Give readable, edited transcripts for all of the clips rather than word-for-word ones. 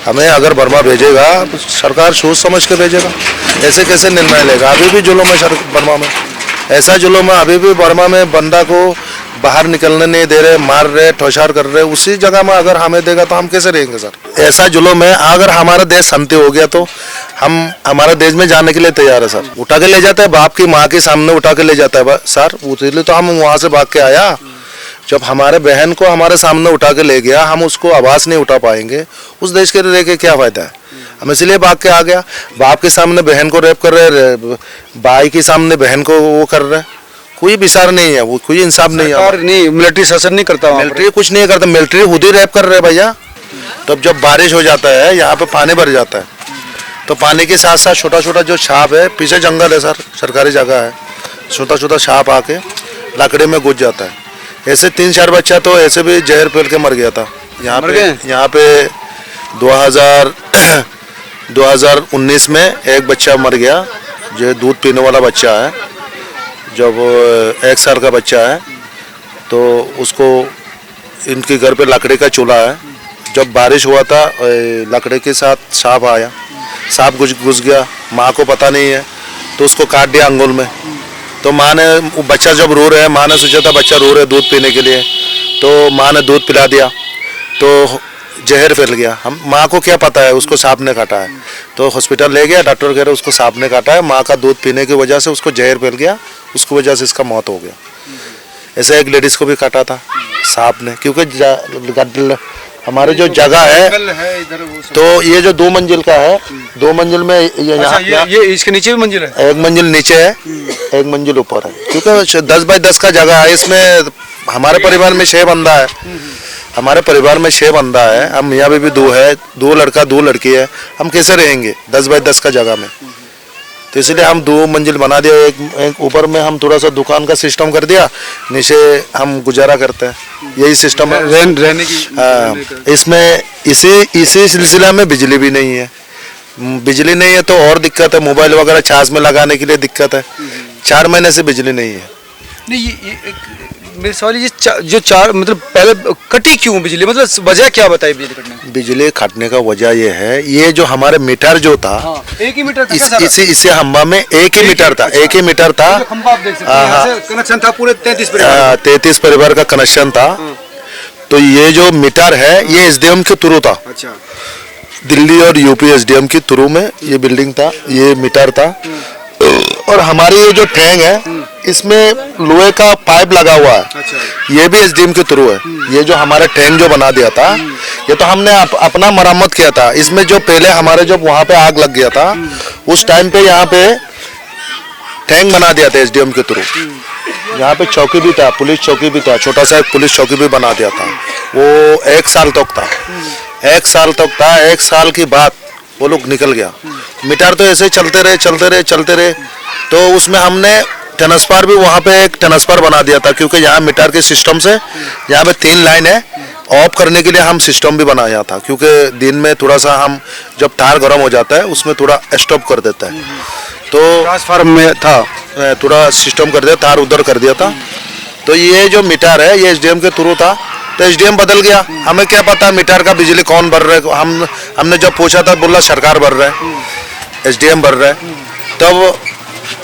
हमें अगर बर्मा भेजेगा तो सरकार सोच समझ के भेजेगा, ऐसे कैसे निर्णय लेगा। अभी भी जुल्म है बर्मा में, ऐसा जुल्म है अभी भी बर्मा में, बंदा को बाहर निकलने नहीं दे रहे, मार रहे, ठोशार कर रहे। उसी जगह में अगर हमें देगा तो हम कैसे रहेंगे सर। ऐसा जुल्म है, अगर हमारा देश शांति हो गया तो हम हमारे देश में जाने के लिए तैयार है सर। उठा के ले जाता है, बाप की माँ के सामने उठा के ले जाता है सर, इसलिए तो हम वहाँ से भाग के आया। जब हमारे बहन को हमारे सामने उठा के ले गया, हम उसको आवाज़ नहीं उठा पाएंगे, उस देश के रह के क्या फ़ायदा है। हम इसलिए भाग के आ गया। बाप के सामने बहन को रेप कर रहे, भाई के सामने बहन को वो कर रहे, कोई विचार नहीं है, वो कोई इंसाफ नहीं है। नहीं, मिलिट्री शासन नहीं करता, मिलिट्री कुछ नहीं करता, मिलिट्री खुद ही रेप कर रहे भैया। तब जब बारिश हो जाता है, यहाँ पे पानी भर जाता है, तो पानी के साथ साथ छोटा छोटा जो सांप है, पीछे जंगल है सर, सरकारी जगह है, छोटा छोटा सांप आके लकड़ी में घुस जाता है। ऐसे 3-4 बच्चा तो ऐसे भी जहर फैल के मर गया था। यहाँ पे 2019 में एक बच्चा मर गया, जो दूध पीने वाला बच्चा है। जब 1 साल का बच्चा है तो उसको, इनके घर पे लकड़ी का चूल्हा है, जब बारिश हुआ था लकड़ी के साथ सांप आया, सांप घुस गया, माँ को पता नहीं है तो उसको काट दिया अंगुल में। तो माँ ने, बच्चा जब रो रहा है, माँ ने सोचा था बच्चा रो रहा है दूध पीने के लिए, तो माँ ने दूध पिला दिया तो जहर फैल गया। हम माँ को क्या पता है उसको सांप ने काटा है, तो हॉस्पिटल ले गया, डॉक्टर कह रहे उसको सांप ने काटा है, माँ का दूध पीने की वजह से उसको जहर फैल गया, उसकी वजह से इसका मौत हो गया। ऐसे एक लेडीज को भी काटा था सांप ने, क्योंकि हमारे जो जगह है तो ये जो 2 मंजिल का है, 2 मंजिल में ये इसके नीचे भी मंजिल है, 1 मंजिल नीचे है, 1 मंजिल ऊपर है, क्योंकि 10 बाई 10 का जगह है। इसमें हमारे परिवार में 6 बंदा है, हमारे परिवार में 6 बंदा है, हम मियाँ बीवी 2 है, 2 लड़का 2 लड़की है, हम कैसे रहेंगे 10 बाई 10 का जगह में। तो इसलिए हम 2 मंजिल बना दिया, एक ऊपर में हम थोड़ा सा दुकान का सिस्टम कर दिया, नीचे हम गुजारा करते हैं, यही सिस्टम है रहने की। इसमें इसी सिलसिला में बिजली भी नहीं है, बिजली नहीं है तो और दिक्कत है, मोबाइल वगैरह चार्ज में लगाने के लिए दिक्कत है। 4 महीने से बिजली नहीं है। नहीं, मेरे सवाल ये जो 4 मतलब पहले कटी क्यों बिजली, मतलब वजह क्या बताई बिजली कटने की? बिजली कटने का वजह ये है, ये जो हमारे मीटर जो था, हाँ, एक ही मीटर था इसे हम्बा में एक ही मीटर था, एक ही मीटर था, कनेक्शन था पूरे 33 परिवार का कनेक्शन था। तो ये जो मीटर है ये एसडीएम के थ्रू था। अच्छा। दिल्ली और यूपी एसडीएम के थ्रू में ये बिल्डिंग था, ये मीटर था। और हमारी ये जो टैंक है इसमें लोहे का पाइप लगा हुआ है। अच्छा। ये भी एसडीएम के थ्रू है। ये जो हमारा टैंक जो बना दिया था, ये तो हमने अपना मरम्मत किया था। इसमें जो पहले हमारे जब वहाँ पे आग लग गया था, उस टाइम पे यहाँ पे टैंक बना दिया था एसडीएम के थ्रू। यहाँ पे चौकी भी था, पुलिस चौकी भी था, छोटा सा एक पुलिस चौकी भी बना दिया था। वो 1 साल तक था, 1 साल तक था। 1 साल के बाद वो लोग निकल गया। मीटर तो ऐसे चलते रहे। तो उसमें हमने ट्रांसफार भी, वहाँ पे एक ट्रांसफार बना दिया था, क्योंकि यहाँ मीटर के सिस्टम से यहाँ पे 3 लाइन है, ऑफ करने के लिए हम सिस्टम भी बनाया था, क्योंकि दिन में थोड़ा सा हम जब तार गर्म हो जाता है उसमें थोड़ा स्टॉप कर देता है। तो ट्रांसफार्म में था, थोड़ा सिस्टम कर दिया, तार उधर कर दिया था। तो ये जो मीटर है ये एसडीएम के थ्रू था, तो एसडीएम बदल गया। हमें क्या पता मीटर का बिजली कौन भर रहा है। हमने जब पूछा था, बोला सरकार भर रहा है, एसडीएम भर रहा है। तब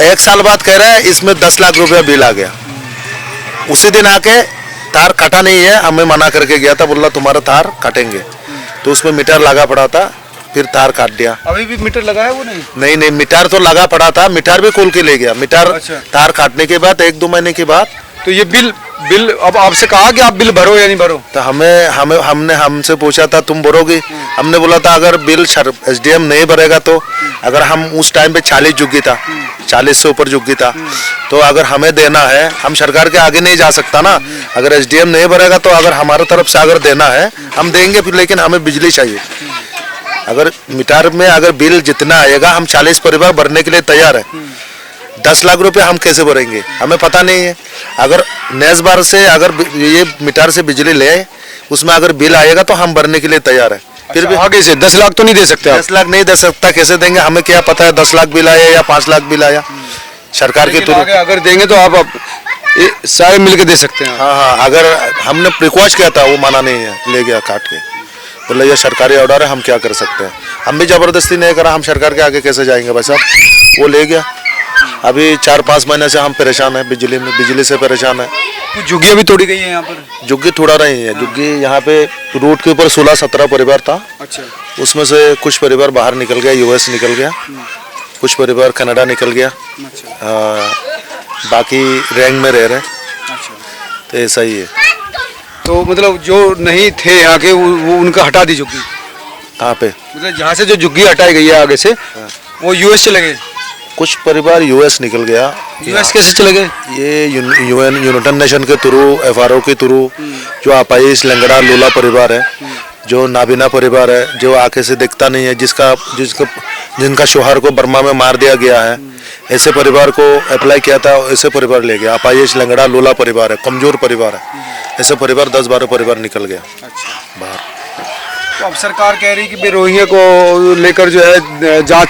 1 साल बाद कह रहा है इसमें 10 लाख रुपया बिल आ गया। उसी दिन आके तार काटा नहीं है, हमें मना करके गया था, बोला तुम्हारा तार काटेंगे। तो उसमें मीटर लगा पड़ा था, फिर तार काट दिया। अभी भी मीटर लगा है वो? नहीं, मीटर तो लगा पड़ा था, मीटर भी खोल के ले गया। मीटर अच्छा। तार काटने के बाद 1-2 महीने के बाद। तो ये बिल अब आपसे कहा कि आप बिल भरो या नहीं भरो? तो हमने हमसे पूछा था तुम भरोगी? हमने बोला था अगर बिल एसडीएम नहीं भरेगा तो, अगर हम उस टाइम पे 40 जुग्गी था, 40 से ऊपर जुग्गी था, तो अगर हमें देना है, हम सरकार के आगे नहीं जा सकता ना। अगर एसडीएम नहीं भरेगा तो अगर हमारे तरफ से अगर देना है हम देंगे, फिर लेकिन हमें बिजली चाहिए। अगर मीटर में अगर बिल जितना आएगा, हम 40 परिवार भरने के लिए तैयार है। 10 लाख रुपए हम कैसे भरेंगे, हमें पता नहीं है। अगर नेक्स्ट बार से अगर ये मीटर से बिजली ले, उसमें अगर बिल आएगा तो हम भरने के लिए तैयार है। फिर भी आगे से 10 लाख तो नहीं दे सकते? 10 लाख नहीं दे सकता, कैसे देंगे, हमें क्या पता है 10 लाख बिल आया या 5 लाख बिल आया सरकार के थ्रू। अगर देंगे तो आप सारे मिलके दे सकते हैं। हाँ, अगर हमने रिक्वेस्ट किया था, वो माना नहीं है, ले गया काट के। बोले ये सरकारी ऑर्डर है, हम क्या कर सकते हैं। हम भी ज़बरदस्ती नहीं करा, हम सरकार के आगे कैसे जाएंगे भाई साहब। वो ले गया। अभी 4-5 महीने से हम परेशान हैं, बिजली से परेशान है। कुछ झुग्गियाँ भी तोड़ी गई हैं यहाँ पर। झुग्गी थोड़ा रही है। झुग्गी यहाँ पे रूट के ऊपर 16-17 परिवार था। अच्छा। उसमें से कुछ परिवार बाहर निकल गया, यूएस निकल गया, कुछ परिवार कनाडा निकल गया, बाकी रैंक में रह रहे हैं। अच्छा। तो ऐसा ही है। तो मतलब जो नहीं थे यहाँ के वो उनका हटा दी झुग्गी। कहाँ पे? मतलब यहाँ से जो झुग्गी हटाई गई है आगे से वो यूएस चले गए। कुछ परिवार यूएस निकल गया। यूएस कैसे चले गए? ये यूनाइटेड नेशन के थ्रू, एफआरओ के थ्रू, जो अपाहिज लंगड़ा लूला परिवार है, जो नाबीना परिवार है, जो आंखें से दिखता नहीं है, जिनका शोहर को बर्मा में मार दिया गया है, ऐसे परिवार को अप्लाई किया था, ऐसे परिवार ले गया। अपाहिज लंगड़ा लूला परिवार है, कमजोर परिवार है, ऐसे परिवार 10-12 परिवार निकल गया बाहर। तो अब सरकार कह रही है कि भाई रोहिंग्या को लेकर जो है जांच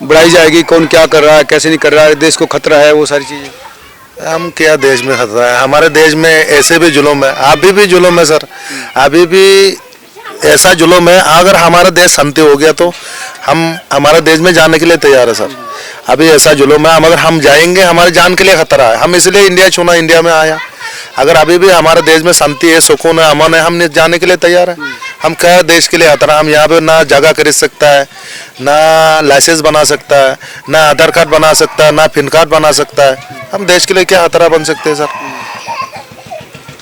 बढ़ाई जाएगी, कौन क्या कर रहा है, कैसे नहीं कर रहा है, देश को खतरा है, वो सारी चीजें। हम क्या देश में खतरा है? हमारे देश में ऐसे भी जुल्म है, अभी भी जुल्म है सर, अभी भी ऐसा जुल्म है। अगर हमारा देश शांति हो गया तो हम हमारे देश में जाने के लिए तैयार है सर। अभी ऐसा जुल्म है, अगर हम जाएंगे हमारी जान के लिए खतरा है। हम इसलिए इंडिया चुना, इंडिया में आया। अगर अभी भी हमारे देश में शांति है, सुकून है, अमन है, हम जाने के लिए तैयार है। हम क्या देश के लिए खतरा? हम यहाँ पे ना जगह खरीद सकता है, ना लाइसेंस बना सकता है, ना आधार कार्ड बना सकता है, ना पिन कार्ड बना सकता है। हम देश के लिए क्या खतरा बन सकते हैं सर?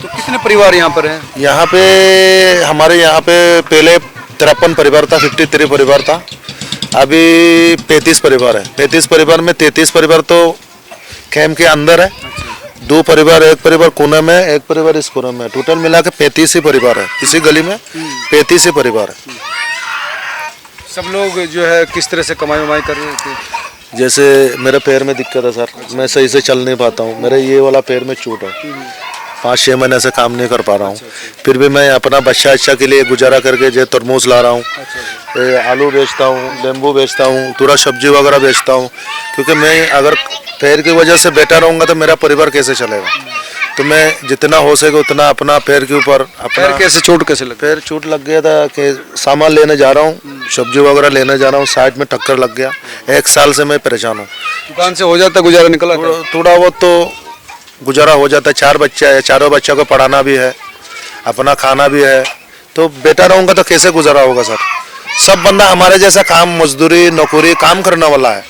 तो कितने परिवार यहाँ पर हैं? यहाँ पे हमारे यहाँ पे पहले 53 परिवार था, 53 परिवार था। अभी 35 परिवार है। 35 परिवार में 33 परिवार तो कैंप के अंदर है, 2 परिवार, एक परिवार कोने में, एक परिवार इस कोने में। टोटल मिला के 35 ही परिवार है इसी गली में, 35 ही परिवार है। सब लोग जो है किस तरह से कमाई वमाई कर रहे थे? जैसे मेरे पैर में दिक्कत है सर, मैं सही से चल नहीं पाता हूँ। मेरे ये वाला पैर में चोट है, 5-6 महीने से काम नहीं कर पा रहा हूँ। फिर भी मैं अपना बच्चा के लिए गुजारा करके जो तरबूज ला रहा हूँ, आलू बेचता हूँ, नींबू बेचता हूँ, थोड़ा सब्जी वगैरह बेचता हूँ। क्योंकि मैं अगर पैर की वजह से बैठा रहूँगा तो मेरा परिवार कैसे चलेगा? तो मैं जितना हो सके उतना अपना पैर के ऊपर अपना। पैर कैसे चोट कैसे लगा? पैर चोट लग गया था कि सामान लेने जा रहा हूँ, सब्जी वगैरह लेने जा रहा हूँ, साइड में टक्कर लग गया। 1 साल से मैं परेशान हूँ। दुकान से हो जाता गुजारा निकला? थोड़ा बहुत तो गुजारा हो जाता है। 4 बच्चा है, चारों बच्चों को पढ़ाना भी है, अपना खाना भी है, तो बेटा रहूँगा तो कैसे गुजारा होगा सर? सब बंदा हमारे जैसा काम, मजदूरी, नौकरी, काम करने वाला है।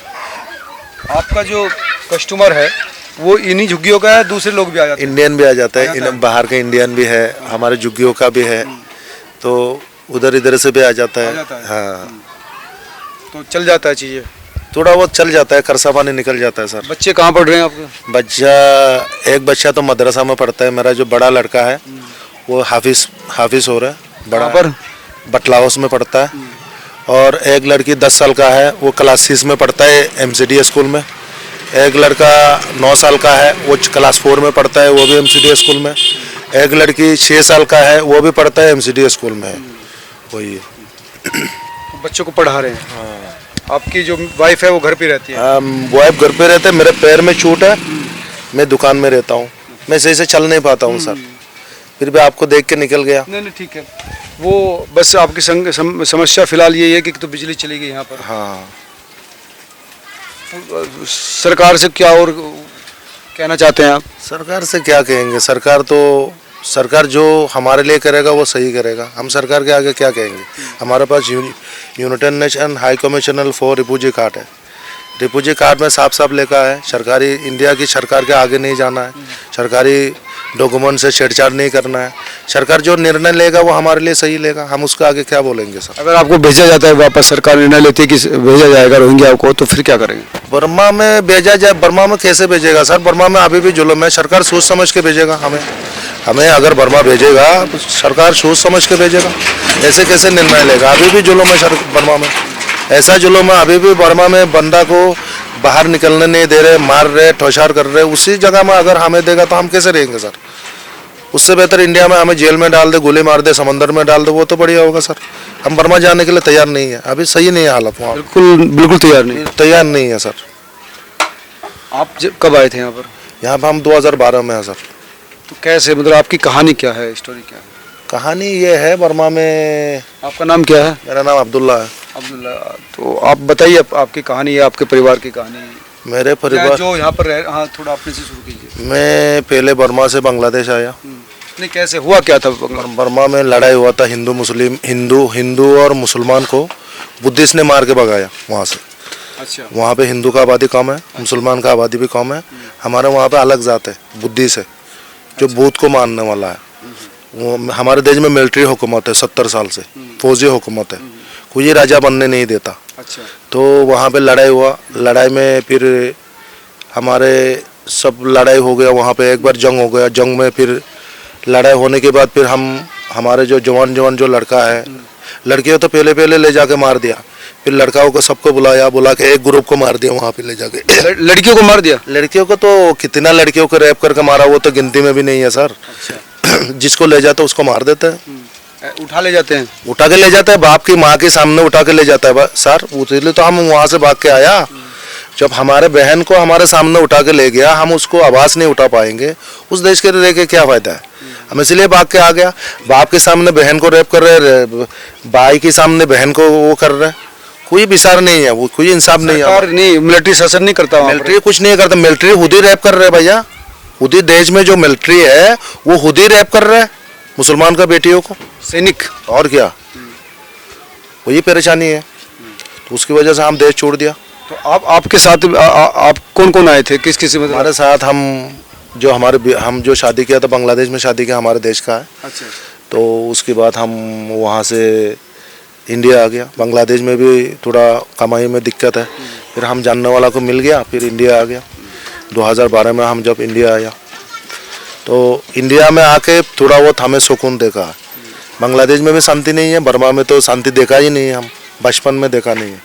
आपका जो कस्टमर है वो इन्हीं झुग्गियों का है, दूसरे लोग भी आ जाते हैं? इंडियन भी आ जाता है, बाहर के इंडियन भी है, हमारे झुग्गियों का भी है, तो उधर इधर से भी आ जाता है। हाँ, तो चल जाता है चीज़ें? थोड़ा बहुत चल जाता है, खर्चा पानी निकल जाता है सर। बच्चे कहाँ पढ़ रहे हैं आपके? एक बच्चा तो मदरसा में पढ़ता है। मेरा जो बड़ा लड़का है वो हाफिज हो रहा है, बड़ा पर बटला हाउस में पढ़ता है। और एक लड़की 10 साल का है, वो क्लास 6 में पढ़ता है MCD स्कूल में। एक लड़का 9 साल का है, वो क्लास 4 में पढ़ता है, वो भी MCD स्कूल में। एक लड़की 6 साल का है, वो भी पढ़ता है MCD स्कूल में है। वही है, बच्चों को पढ़ा रहे हैं। हाँ। आपकी जो वाइफ है वो घर पे रहती है? वाइफ घर पे रहते हैं। मेरे पैर में चोट है, मैं दुकान में रहता हूँ, मैं सही से चल नहीं पाता हूँ सर। फिर भी आपको देख के निकल गया। नहीं ठीक है। वो बस आपकी समस्या फिलहाल यही है कि तो बिजली चली गई यहाँ पर। हाँ, सरकार से क्या और कहना चाहते हैं आप? सरकार से क्या कहेंगे? सरकार जो हमारे लिए करेगा वो सही करेगा। हम सरकार के आगे क्या कहेंगे? हमारे पास United Nation High Commissioner for refugee card है। रिफ्यूजी कार्ड में साफ साफ लिखा है सरकारी इंडिया की सरकार के आगे नहीं जाना है, सरकारी डॉक्यूमेंट से छेड़छाड़ नहीं करना है। सरकार जो निर्णय लेगा वो हमारे लिए सही लेगा, हम उसका आगे क्या बोलेंगे सर? अगर आपको भेजा जाता है वापस, सरकार निर्णय लेती है कि भेजा जाएगा रोहिंग्या को, तो फिर क्या करेंगे? बर्मा में भेजा जाए, बर्मा में कैसे भेजेगा सर? बर्मा में अभी भी जुल्म है। सरकार सोच समझ के भेजेगा हमें अगर बर्मा भेजेगा तो सरकार सोच समझ के भेजेगा। ऐसे कैसे निर्णय लेगा? अभी भी जुल्म है बर्मा में, ऐसा जुल्म है अभी भी बर्मा में। बंदा को बाहर निकलने नहीं दे रहे, मार रहे, ठोशार कर रहे। उसी जगह में अगर हमें देगा तो हम कैसे रहेंगे सर? उससे बेहतर इंडिया में हमें जेल में डाल दे, गोली मार दे, समंदर में डाल दे, वो तो बढ़िया होगा सर। हम बर्मा जाने के लिए तैयार नहीं है, अभी सही नहीं है हालत वहाँ। बिल्कुल तैयार नहीं है सर। आप कब आए थे यहाँ पर? यहाँ पर हम 2012 में हैं सर। तो कैसे, मतलब आपकी कहानी क्या है, स्टोरी क्या है? कहानी ये है, बर्मा में। आपका नाम क्या है? मेरा नाम अब्दुल्ला है। अब्दुल्ला। तो आप बताइए आपकी कहानी, आपके परिवार की कहानी। मेरे परिवार जो यहाँ पर रह, हाँ थोड़ा अपने से शुरू कीजिए। मैं पहले बर्मा से बांग्लादेश आया। नहीं, कैसे हुआ, क्या था? बर्मा में लड़ाई हुआ था, हिंदू और मुसलमान को बुद्धिस्ट ने मार के भगाया वहाँ से। अच्छा। वहाँ पे हिंदू का आबादी कम है, मुसलमान का आबादी भी कम है। हमारे वहाँ पे अलग जात है, बुद्धिस्ट है, जो बुद्ध को मानने वाला है। वो हमारे देश में मिलिट्री हुकूमत है 70 साल से, फौजी हुकूमत है, कोई राजा बनने नहीं देता। अच्छा। तो वहाँ पे लड़ाई हुआ, लड़ाई में फिर हमारे सब लड़ाई हो गया वहाँ पे। एक बार जंग हो गया, जंग में फिर लड़ाई होने के बाद फिर हमारे जो जवान जो लड़का है, लड़कियों तो पहले ले जाके मार दिया। फिर लड़काओं को सबको बुला के एक ग्रुप को मार दिया वहाँ पे ले जाके। लड़कियों को मार दिया? लड़कियों को तो कितना लड़कियों को रैप करके मारा वो तो गिनती में भी नहीं है सर। अच्छा। जिसको ले जाते उसको मार देते हैं। उठा ले जाते हैं? उठा के ले जाता है, बाप की माँ के सामने उठा के ले जाता है सर। इसलिए तो हम वहाँ से भाग के आया। जब हमारे बहन को हमारे सामने उठा के ले गया, हम उसको आवाज़ नहीं उठा पाएंगे, उस देश के रह के क्या फ़ायदा है? हम इसलिए भाग के आ गया। बाप के सामने बहन को रेप कर रहे, भाई के सामने बहन को वो कर रहे, कोई विचार नहीं है, वो कोई इंसाफ नहीं है। नहीं, मिलिट्री शासन नहीं करता, मिलिट्री कुछ नहीं करता। मिलिट्री खुद ही रेप कर रहे भैया, खुद ही देश में जो मिलिट्री है वो खुद ही रेप कर रहे हैं मुसलमान का बेटियों को, सैनिक। और क्या वही परेशानी है, तो उसकी वजह से हम देश छोड़ दिया। तो आपके साथ आप कौन कौन आए थे, किस किस? हमारे साथ हम जो शादी किया था बांग्लादेश में, शादी किया हमारे देश का है। अच्छा। तो उसके बाद हम वहाँ से इंडिया आ गया। बांग्लादेश में भी थोड़ा कमाई में दिक्कत है, फिर हम जानने वाला को मिल गया, फिर इंडिया आ गया। 2012 में हम जब इंडिया आया तो इंडिया में आके थोड़ा बहुत हमें सुकून देखा। बांग्लादेश में भी शांति नहीं है, बर्मा में तो शांति देखा ही नहीं है, हम बचपन में देखा नहीं है।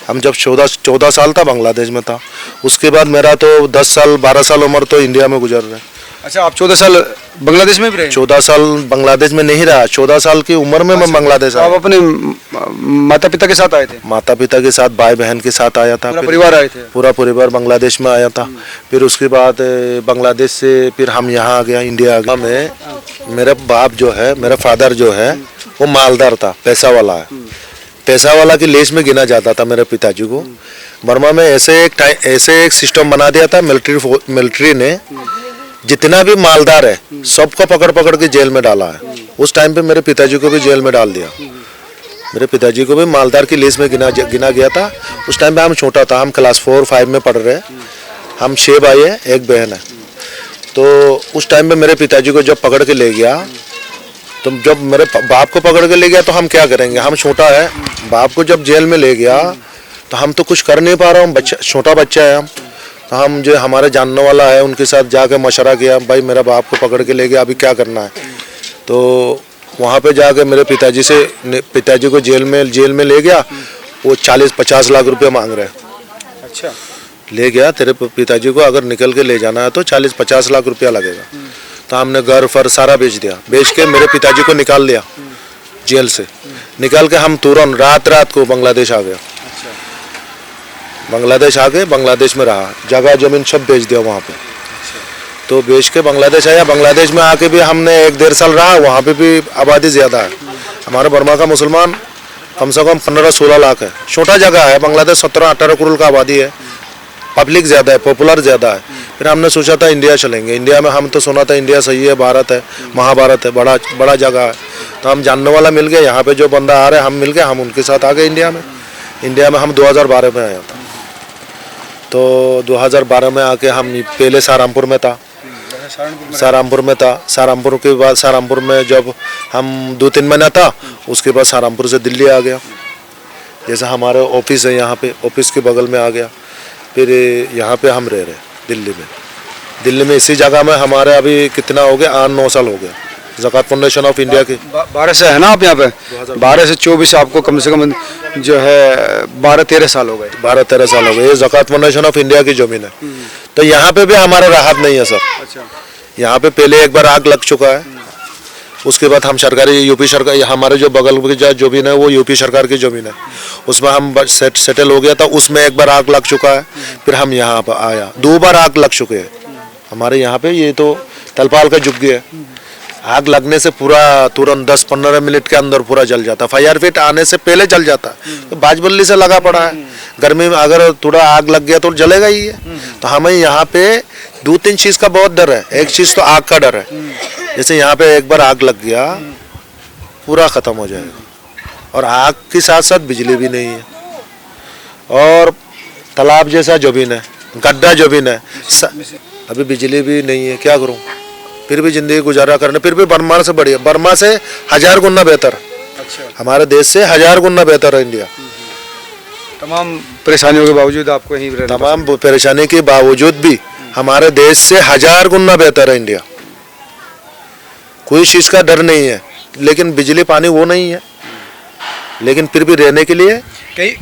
हम जब 14 साल था बांग्लादेश में था, उसके बाद मेरा तो 10 साल 12 साल उम्र तो इंडिया में गुजर रहा है। अच्छा, आप 14 साल बांग्लादेश में भी रहे? 14 साल बांग्लादेश में नहीं रहा, 14 साल की उम्र में मैं बांग्लादेश आया। आप अपने माता पिता के साथ आए थे? माता पिता के साथ, भाई बहन के साथ आया था। पूरा परिवार आए थे? पूरा परिवार बांग्लादेश में आया था। फिर उसके बाद बांग्लादेश से फिर हम यहाँ आ गया, इंडिया आ गया। मैं मेरा बाप जो है, मेरा फादर जो है वो मालदार था, पैसा वाला है, पैसा वाला की लिस्ट में गिना जाता था मेरे पिताजी को। बर्मा में ऐसे एक सिस्टम बना दिया था मिलिट्री ने, जितना भी मालदार है सबको पकड़ के जेल में डाला है। उस टाइम पे मेरे पिताजी को भी जेल में डाल दिया। मेरे पिताजी को भी मालदार की लिस्ट में गिना गया था। उस टाइम पे हम छोटा था, हम क्लास 4-5 में पढ़ रहे। हम 6 भाई है, एक बहन है। तो उस टाइम पे मेरे पिताजी को जब पकड़ के ले गया, तो जब मेरे बाप को पकड़ के ले गया तो हम क्या करेंगे, हम छोटा है। बाप को जब जेल में ले गया तो हम तो कुछ कर नहीं पा रहा हूँ, छोटा बच्चा है हम। तो हम जो हमारे जानने वाला है उनके साथ जाके मशवरा किया, भाई मेरा बाप को पकड़ के ले गया, अभी क्या करना है। तो वहाँ पे जाके मेरे पिताजी को जेल में ले गया। वो 40-50 लाख रुपए मांग रहे हैं। अच्छा। ले गया, तेरे पिताजी को अगर निकल के ले जाना है तो 40-50 लाख रुपया लगेगा। तो हमने घर फर सारा बेच दिया, बेच के मेरे पिताजी को निकाल लिया जेल से। निकाल के हम तुरंत रात को बांग्लादेश आ गया। बांग्लादेश आ गए, बांग्लादेश में रहा, जगह जमीन सब बेच दिया वहाँ पे। तो बेच के बांग्लादेश आया। बांग्लादेश में आके भी हमने 1-1.5 साल रहा, वहाँ पे भी आबादी ज़्यादा है। हमारे बर्मा का मुसलमान कम से कम 15-16 लाख है। छोटा जगह है, बांग्लादेश 17-18 करोड़ का आबादी है, पब्लिक ज़्यादा है, पॉपुलर ज़्यादा है। फिर हमने सोचा था इंडिया चलेंगे। इंडिया में हम तो सुना था इंडिया सही है, भारत है, महाभारत है, बड़ा जगह है। तो हम जानने वाला मिल गया, यहाँ पे जो बंदा आ रहे हम मिल गए, हम उनके साथ आ गए इंडिया में। इंडिया में हम 2012 में आया था। तो 2012 में आके हम पहले सहारनपुर में था, सहारनपुर के बाद सहारनपुर में जब हम 2-3 महीना था, उसके बाद सहारनपुर से दिल्ली आ गया। जैसे हमारे ऑफिस है यहाँ पे, ऑफिस के बगल में आ गया। फिर यहाँ पे हम रह रहे दिल्ली में इसी जगह में हमारे अभी कितना हो गया, 8-9 साल हो गया। ज़कात फाउंडेशन ऑफ इंडिया के 12 से है ना आप यहाँ पे? 12 से 24 आपको कम से कम जो है 12-13 साल हो गए। 12-13 साल हो गए। ये ज़कात फाउंडेशन ऑफ इंडिया की जमीन है। तो यहाँ पे भी हमारा राहत नहीं है सर। अच्छा। यहाँ पे पहले एक बार आग लग चुका है, उसके बाद हम सरकारी यूपी सरकार, हमारे जो बगल की जो जमीन है वो यूपी सरकार की जमीन है, उसमें हम सेटल हो गया था। उसमें एक बार आग लग चुका है, फिर हम यहाँ पर आया, 2 बार आग लग चुके हैं हमारे यहाँ पे। ये तो तलपाल का जुग्गी है, आग लगने से पूरा तुरंत 10-15 मिनट के अंदर पूरा जल जाता। फायर फिट आने से पहले जल जाता। तो बाजबल्ली से लगा पड़ा है। गर्मी में अगर थोड़ा आग लग गया तो जलेगा ही है। तो हमें यहाँ पे 2-3 चीज़ का बहुत डर है। एक चीज़ तो आग का डर है, जैसे यहाँ पे एक बार आग लग गया पूरा ख़त्म हो जाएगा। और आग के साथ साथ बिजली भी नहीं है, और तालाब जैसा ज़मीन है, गड्ढा ज़मीन है, अभी बिजली भी नहीं है। क्या करूँ, फिर भी ज़िंदगी गुजारा करने, फिर भी बर्मा से बढ़िया, बर्मा से 1000 गुना बेहतर। अच्छा, हमारे देश से 1000 गुना बेहतर है इंडिया। तमाम परेशानियों के बावजूद आपको यहीं रहना तमाम परेशानी के बावजूद भी हमारे देश से 1000 गुना बेहतर है इंडिया। कोई चीज़ का डर नहीं है, लेकिन बिजली पानी वो नहीं है, लेकिन फिर भी रहने के लिए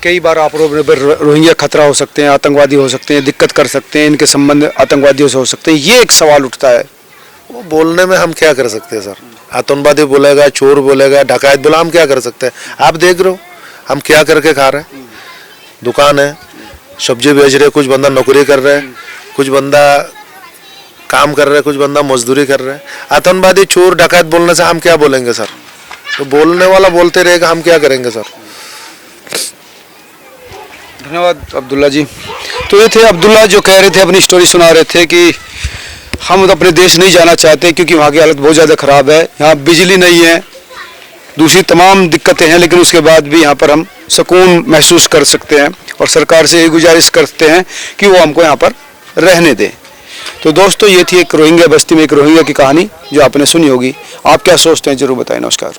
कई बार आप रोहिंग्या खतरा हो सकते हैं, आतंकवादी हो सकते हैं, दिक्कत कर सकते हैं, इनके संबंध आतंकवादियों से हो सकते हैं, ये एक सवाल उठता है। वो बोलने में हम क्या कर सकते हैं सर? आतंकवादी बोलेगा, चोर बोलेगा, डकैत बोला, हम क्या कर सकते हैं? आप देख रहे हो हम क्या करके खा रहे हैं। दुकान है, सब्जी बेच रहे, कुछ बंदा नौकरी कर रहे हैं, कुछ बंदा काम कर रहे हैं, कुछ बंदा मजदूरी कर रहे हैं। आतंकवादी, चोर, डकैत बोलने से हम क्या बोलेंगे सर? तो बोलने वाला बोलते रहेगा, हम क्या करेंगे सर? धन्यवाद अब्दुल्ला जी। तो ये थे अब्दुल्ला जो कह रहे थे, अपनी स्टोरी सुना रहे थे कि हम अपने देश नहीं जाना चाहते क्योंकि वहाँ की हालत बहुत ज़्यादा ख़राब है, यहाँ बिजली नहीं है, दूसरी तमाम दिक्कतें हैं, लेकिन उसके बाद भी यहाँ पर हम सुकून महसूस कर सकते हैं और सरकार से ये गुजारिश करते हैं कि वो हमको यहाँ पर रहने दें। तो दोस्तों, ये थी एक रोहिंग्या बस्ती में एक रोहिंग्या की कहानी जो आपने सुनी होगी। आप क्या सोचते हैं ज़रूर बताएं। नमस्कार।